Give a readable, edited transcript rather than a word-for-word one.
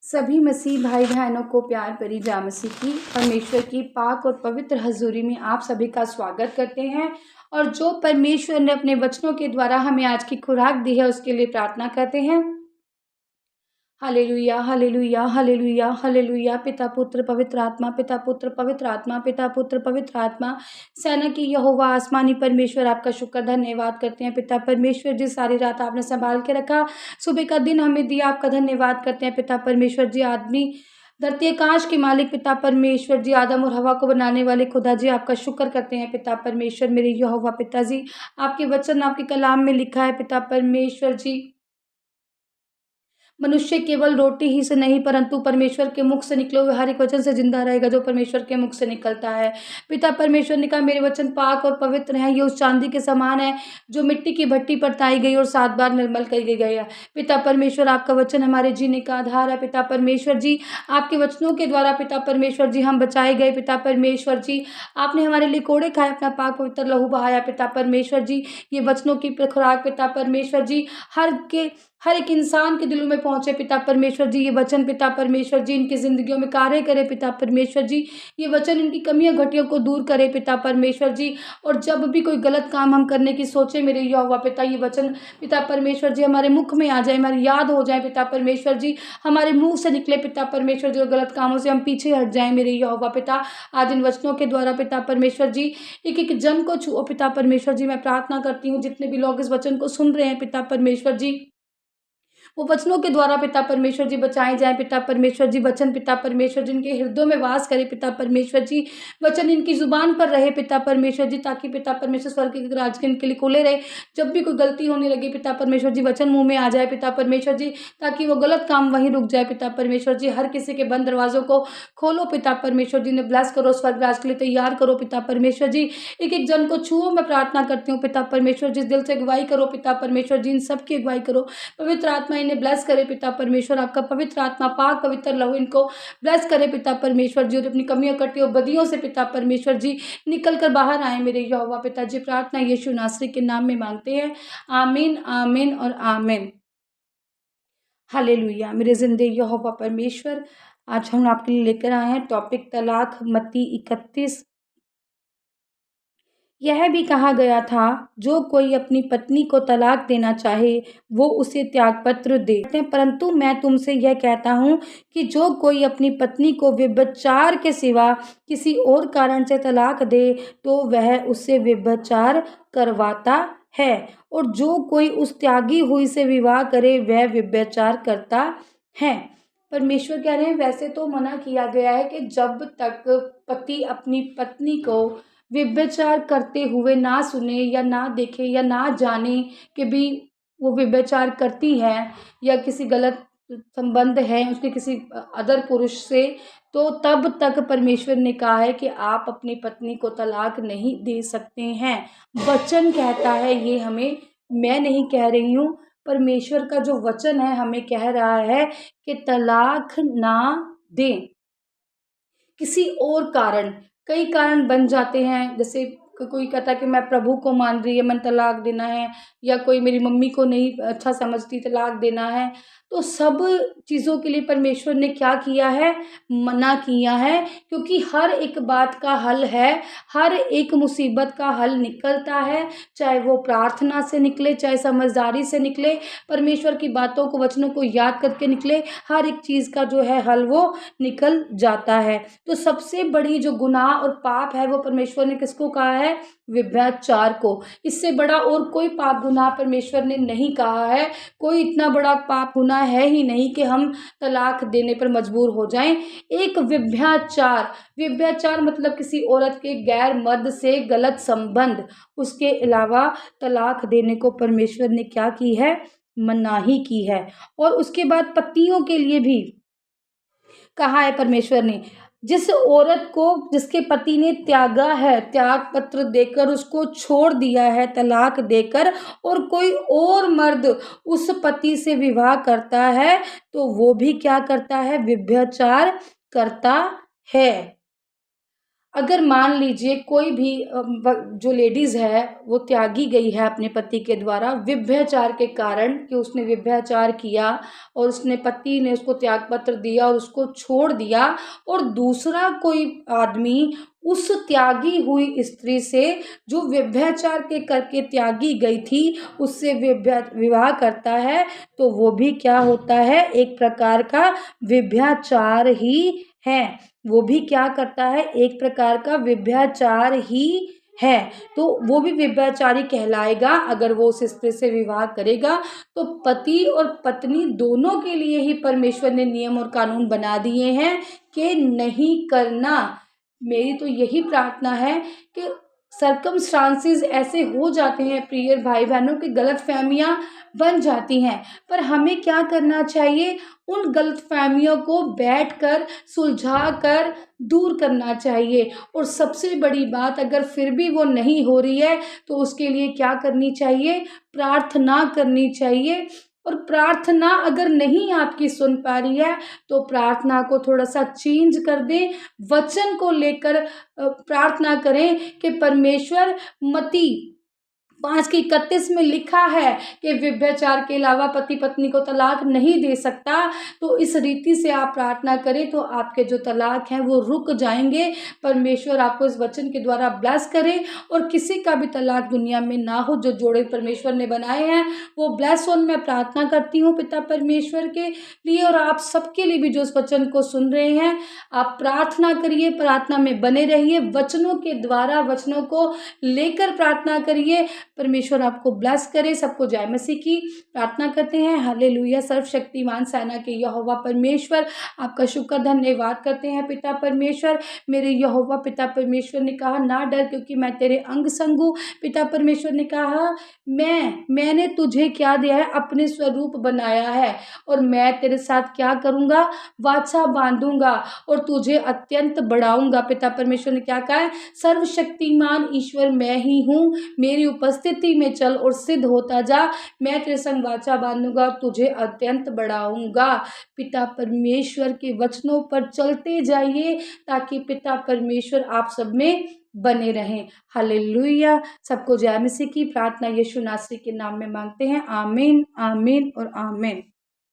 सभी मसीह भाई बहनों को प्यार भरी जा मसीह की परमेश्वर की पाक और पवित्र हजूरी में आप सभी का स्वागत करते हैं। और जो परमेश्वर ने अपने वचनों के द्वारा हमें आज की खुराक दी है उसके लिए प्रार्थना करते हैं। Hallelujah hallelujah hallelujah hallelujah. पिता पुत्र पवित्र आत्मा, पिता पुत्र पवित्र आत्मा, पिता पुत्र पवित्र आत्मा, सेना की यहोवा आसमानी परमेश्वर, आपका शुक्र धन्यवाद करते हैं। पिता परमेश्वर जी, सारी रात आपने संभाल के रखा, सुबह का दिन हमें दिया, आपका धन्यवाद करते हैं। पिता परमेश्वर जी, आदमी धरती आकाश के मालिक पिता परमेश्वर जी, आदम और हवा को बनाने वाले खुदा जी, आपका शुक्र करते हैं। पिता परमेश्वर मेरे यहोवा पिताजी, आपके वचन आपके कलाम में लिखा है पिता परमेश्वर जी, मनुष्य केवल रोटी ही से नहीं परंतु परमेश्वर के मुख से निकले हुए हर एक वचन से जिंदा रहेगा जो परमेश्वर के मुख से निकलता है। पिता परमेश्वर ने कहा, मेरे वचन पाक और पवित्र हैं, ये उस चांदी के समान है जो मिट्टी की भट्टी पर ताई गई और 7 बार निर्मल करी गई है। पिता परमेश्वर, आपका वचन हमारे जीने का आधार है। पिता परमेश्वर जी, आपके वचनों के द्वारा पिता परमेश्वर जी हम बचाए गए। पिता परमेश्वर जी, आपने हमारे लिए कोड़े खाए, अपना पाक पवित्र लहू बहाया। पिता परमेश्वर जी, ये वचनों की खुराक पिता परमेश्वर जी हर एक इंसान के दिलों में पहुंचे। पिता परमेश्वर जी, ये वचन पिता परमेश्वर जी इनकी जिंदगियों में कार्य करे। पिता परमेश्वर जी, ये वचन इनकी कमियों घटियों को दूर करे। पिता परमेश्वर जी, और जब भी कोई गलत काम हम करने की सोचे मेरे यहोवा पिता, ये वचन पिता परमेश्वर जी हमारे मुख में आ जाए, हमारी याद हो जाए। पिता परमेश्वर जी, हमारे मुंह से निकले पिता परमेश्वर जी, और गलत कामों से हम पीछे हट जाए मेरे यहोवा पिता। आज इन वचनों के द्वारा पिता परमेश्वर जी एक एक जन को छुओ। पिता परमेश्वर जी, मैं प्रार्थना करती हूँ जितने भी लोग इस वचन को सुन रहे हैं पिता परमेश्वर जी, वो वचनों के द्वारा पिता परमेश्वर जी बचाए जाए। पिता परमेश्वर जी, वचन पिता परमेश्वर जी इनके हृदयों में वास करे। पिता परमेश्वर जी, वचन इनकी जुबान पर रहे पिता परमेश्वर जी, ताकि पिता परमेश्वर स्वर्ग के राज के इनके लिए खुले रहे। जब भी कोई गलती होने लगे पिता परमेश्वर जी, वचन मुंह में आ जाए पिता परमेश्वर जी, ताकि वो गलत काम वहीं रुक जाए। पिता परमेश्वर जी, हर किसी के बंद दरवाजों को खोलो पिता परमेश्वर जी, ने ब्लेस करो, स्वर्ग राज के लिए तैयार करो पिता परमेश्वर जी। एक एक जन को छुओ, मैं प्रार्थना करती हूँ पिता परमेश्वर जी, दिल से अगुवाई करो पिता परमेश्वर जी, इन सबकी अगुवाई करो। पवित्र आत्मा इन्हें ब्लेस करे पिता परमेश्वर, आपका पवित्र आत्मा पाक पवित्र लहू इनको ब्लेस करे पिता परमेश्वर जी, और अपनी कमियों कटियों बदियों से पिता परमेश्वर जी निकल कर बाहर आए मेरे यहोवा पिता जी। प्रार्थना यीशु नासरी के नाम में मांगते हैं, आमीन आमीन और आमीन। हालेलुया। मेरे जिंदे यहोवा परमेश्वर, आज हम आपके लिए लेकर आए हैं टॉपिक तलाक, मत्ती 31। यह भी कहा गया था, जो कोई अपनी पत्नी को तलाक देना चाहे वो उसे त्यागपत्र दे, परंतु मैं तुमसे यह कहता हूँ कि जो कोई अपनी पत्नी को व्यभिचार के सिवा किसी और कारण से तलाक दे तो वह उससे व्यभिचार करवाता है, और जो कोई उस त्यागी हुई से विवाह करे वह व्यभिचार करता है। परमेश्वर कह रहे हैं, वैसे तो मना किया गया है कि जब तक पति अपनी पत्नी को व्यभिचार करते हुए ना सुने या ना देखे या ना जाने कि भी वो व्यभिचार करती है या किसी गलत संबंध है उसके किसी अदर पुरुष से, तो तब तक परमेश्वर ने कहा है कि आप अपनी पत्नी को तलाक नहीं दे सकते हैं। वचन कहता है ये हमें, मैं नहीं कह रही हूँ, परमेश्वर का जो वचन है हमें कह रहा है कि तलाक ना दें। किसी और कारण, कई कारण बन जाते हैं, जैसे कोई कहता है कि मैं प्रभु को मान रही है, मन तलाक देना है, या कोई मेरी मम्मी को नहीं अच्छा समझती, तलाक देना है। तो सब चीज़ों के लिए परमेश्वर ने क्या किया है, मना किया है, क्योंकि हर एक बात का हल है, हर एक मुसीबत का हल निकलता है, चाहे वो प्रार्थना से निकले, चाहे समझदारी से निकले, परमेश्वर की बातों को वचनों को याद करके निकले, हर एक चीज़ का जो है हल वो निकल जाता है। तो सबसे बड़ी जो गुनाह और पाप है वो परमेश्वर ने किसको कहा है, व्यभिचार को। इससे बड़ा और कोई पाप गुनाह परमेश्वर ने नहीं कहा है। कोई इतना बड़ा पाप गुनाह है ही नहीं कि हम तलाक देने पर मजबूर हो जाएं। एक व्यभिचार, व्यभिचार मतलब किसी औरत के गैर मर्द से गलत संबंध, उसके अलावा तलाक देने को परमेश्वर ने क्या की है, मनाही की है। और उसके बाद पतियों के लिए भी कहा है परमेश्वर ने, जिस औरत को जिसके पति ने त्यागा है, त्याग पत्र देकर उसको छोड़ दिया है, तलाक देकर, और कोई और मर्द उस पति से विवाह करता है तो वो भी क्या करता है, व्यभिचार करता है। अगर मान लीजिए कोई भी जो लेडीज़ है वो त्यागी गई है अपने पति के द्वारा व्यभिचार के कारण, कि उसने व्यभिचार किया और उसने पति ने उसको त्याग पत्र दिया और उसको छोड़ दिया, और दूसरा कोई आदमी उस त्यागी हुई स्त्री से जो व्यभिचार के करके त्यागी गई थी उससे विवाह करता है, तो वो भी क्या होता है, एक प्रकार का व्यभिचार ही है। वो भी क्या करता है, एक प्रकार का व्यभिचार ही है। तो वो भी व्यभिचारी कहलाएगा अगर वो उस स्त्री से विवाह करेगा। तो पति और पत्नी दोनों के लिए ही परमेश्वर ने नियम और कानून बना दिए हैं कि नहीं करना। मेरी तो यही प्रार्थना है कि सर्कमस्टांसेस ऐसे हो जाते हैं प्रिय भाई बहनों की गलतफहमियां बन जाती हैं, पर हमें क्या करना चाहिए, उन गलतफहमियों को बैठकर सुलझा कर दूर करना चाहिए। और सबसे बड़ी बात, अगर फिर भी वो नहीं हो रही है तो उसके लिए क्या करनी चाहिए, प्रार्थना करनी चाहिए। और प्रार्थना अगर नहीं आपकी सुन पा रही है तो प्रार्थना को थोड़ा सा चेंज कर दें, वचन को लेकर प्रार्थना करें कि परमेश्वर, मत्ती 5:31 में लिखा है कि व्यभिचार के अलावा पति पत्नी को तलाक नहीं दे सकता। तो इस रीति से आप प्रार्थना करें तो आपके जो तलाक हैं वो रुक जाएंगे। परमेश्वर आपको इस वचन के द्वारा ब्लेस करे और किसी का भी तलाक दुनिया में ना हो। जो जोड़े परमेश्वर ने बनाए हैं वो ब्लेस हो। मैं प्रार्थना करती हूँ पिता परमेश्वर के लिए और आप सबके लिए भी जो इस वचन को सुन रहे हैं। आप प्रार्थना करिए, प्रार्थना में बने रहिए, वचनों के द्वारा वचनों को लेकर प्रार्थना करिए। परमेश्वर आपको ब्लेस करे। सबको जय मसीह की प्रार्थना करते हैं। हालेलुया। सर्वशक्तिमान सेना के यहोवा परमेश्वर, आपका शुक्र धन्यवाद करते हैं पिता परमेश्वर। मेरे यहोवा पिता परमेश्वर ने कहा ना डर, क्योंकि मैं तेरे अंग संग हूँ। पिता परमेश्वर ने कहा मैंने तुझे क्या दिया है, अपने स्वरूप बनाया है, और मैं तेरे साथ क्या करूँगा, वाचा बांधूंगा और तुझे अत्यंत बढ़ाऊंगा। पिता परमेश्वर ने क्या कहा है, सर्वशक्तिमान ईश्वर मैं ही हूँ, मेरी उपस्थिति में चल और सिद्ध होता जा। मैं तेरे संग वाचा बांधूंगा और तुझे अत्यंत बढ़ाऊंगा। पिता परमेश्वर के वचनों पर चलते जाइए ताकि पिता परमेश्वर आप सब में बने रहें। हालेलुया। सबको जय मसीह की प्रार्थना यीशु नासरी के नाम में मांगते हैं। आमीन, आमीन और आमीन।